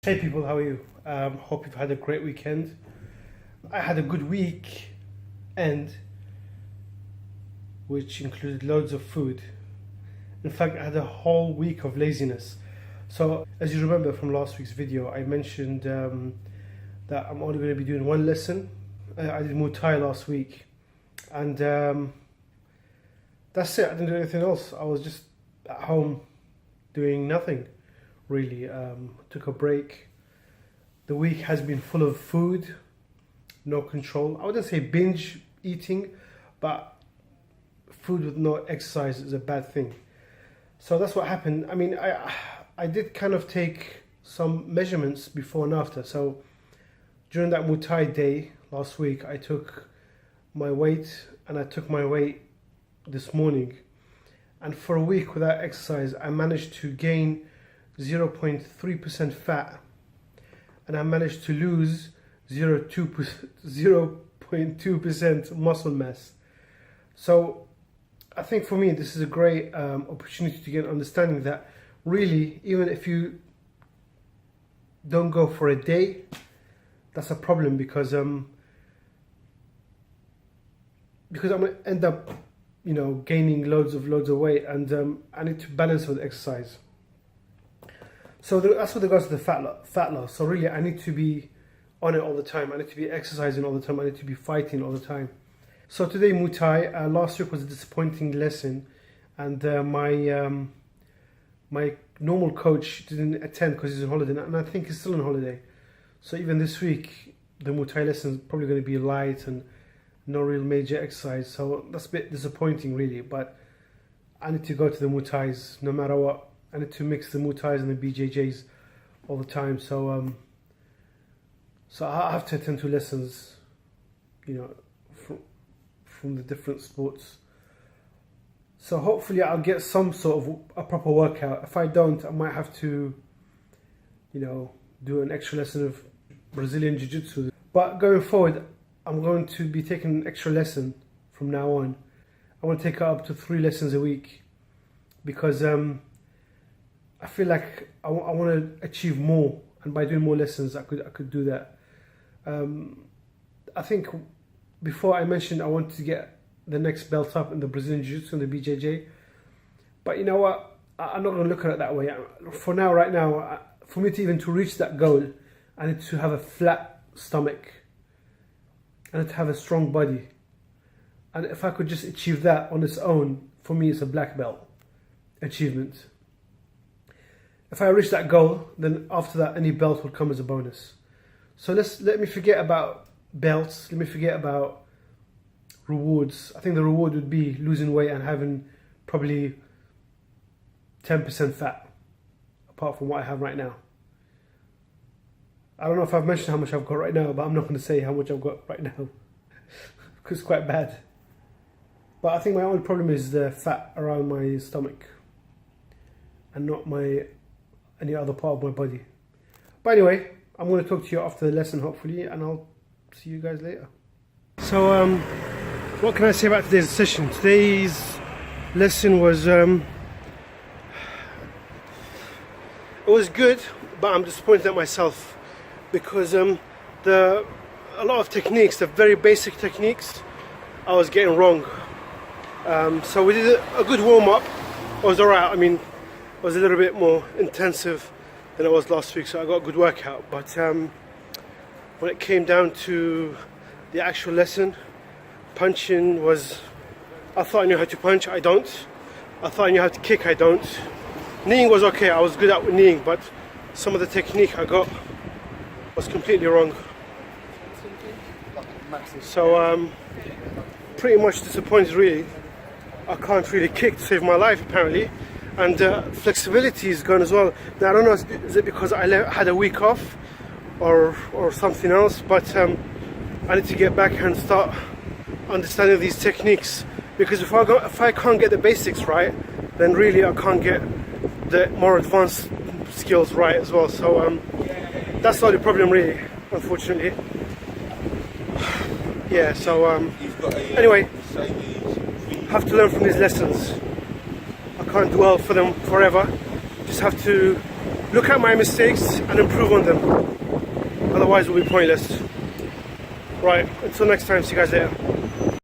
Hey people, how are you? Hope you've had a great weekend. I had a good week end, which included loads of food. In fact, I had a whole week of laziness. So, as you remember from last week's video, I mentioned that I'm only going to be doing one lesson. I did Muay last week, and that's it. I didn't do anything else. I was just at home doing nothing, really. Took a break. The week has been full of food, no control. I wouldn't say binge eating, but food with no exercise is a bad thing. So that's what happened. I mean, I did kind of take some measurements before and after. So during that Muay day last week, I took my weight, and I took my weight this morning. And for a week without exercise, I managed to gain 0.3% fat, and I managed to lose 0.2% muscle mass. So I think for me this is a great opportunity to get an understanding that really, even if you don't go for a day, that's a problem, because I'm gonna end up, gaining loads of weight, and I need to balance with exercise. So that's with regards to the fat loss. So really, I need to be on it all the time. I need to be exercising all the time. I need to be fighting all the time. So today, Muay Thai. Last week was a disappointing lesson, and my normal coach didn't attend because he's on holiday, and I think he's still on holiday. So even this week, the Muay Thai lesson is probably going to be light and no real major exercise. So that's a bit disappointing, really. But I need to go to the Muay Thais no matter what. I need to mix the Muay Thais and the BJJs all the time. So so I have to attend to lessons, from the different sports. So hopefully I'll get some sort of a proper workout. If I don't, I might have to, do an extra lesson of Brazilian Jiu-Jitsu. But going forward, I'm going to be taking an extra lesson from now on. I want to take up to 3 lessons a week, because I feel like I want to achieve more, and by doing more lessons, I could do that. I think before I mentioned I wanted to get the next belt up in the Brazilian Jiu-Jitsu and the BJJ, but you know what? I'm not going to look at it that way. For now, right now, for me to reach that goal, I need to have a flat stomach. I need to have a strong body, and if I could just achieve that on its own, for me, it's a black belt achievement. If I reach that goal, then after that, any belt will come as a bonus. So let me forget about belts. Let me forget about rewards. I think the reward would be losing weight and having probably 10% fat, apart from what I have right now. I don't know if I've mentioned how much I've got right now, but I'm not going to say how much I've got right now, because it's quite bad. But I think my only problem is the fat around my stomach, and not any other part of my body. But anyway, I'm going to talk to you after the lesson, hopefully, and I'll see you guys later. So, what can I say about today's session? Today's lesson was, it was good, but I'm disappointed at myself, because a lot of techniques, the very basic techniques, I was getting wrong. So we did a good warm-up. It was alright. I mean, it was a little bit more intensive than it was last week, so I got a good workout. But when it came down to the actual lesson, punching was... I thought I knew how to punch, I don't. I thought I knew how to kick, I don't. Kneeing was okay, I was good at kneeing, but some of the technique I got was completely wrong. So pretty much disappointed, really. I can't really kick to save my life, apparently. And flexibility is gone as well. Now I don't know, is it because I had a week off or something else, but I need to get back and start understanding these techniques, because if I can't get the basics right, then really I can't get the more advanced skills right as well. So that's not the problem, really, unfortunately. Yeah, so anyway, have to learn from these lessons. I can't dwell for them forever. Just have to look at my mistakes and improve on them. Otherwise it will be pointless. Right, until next time, see you guys later.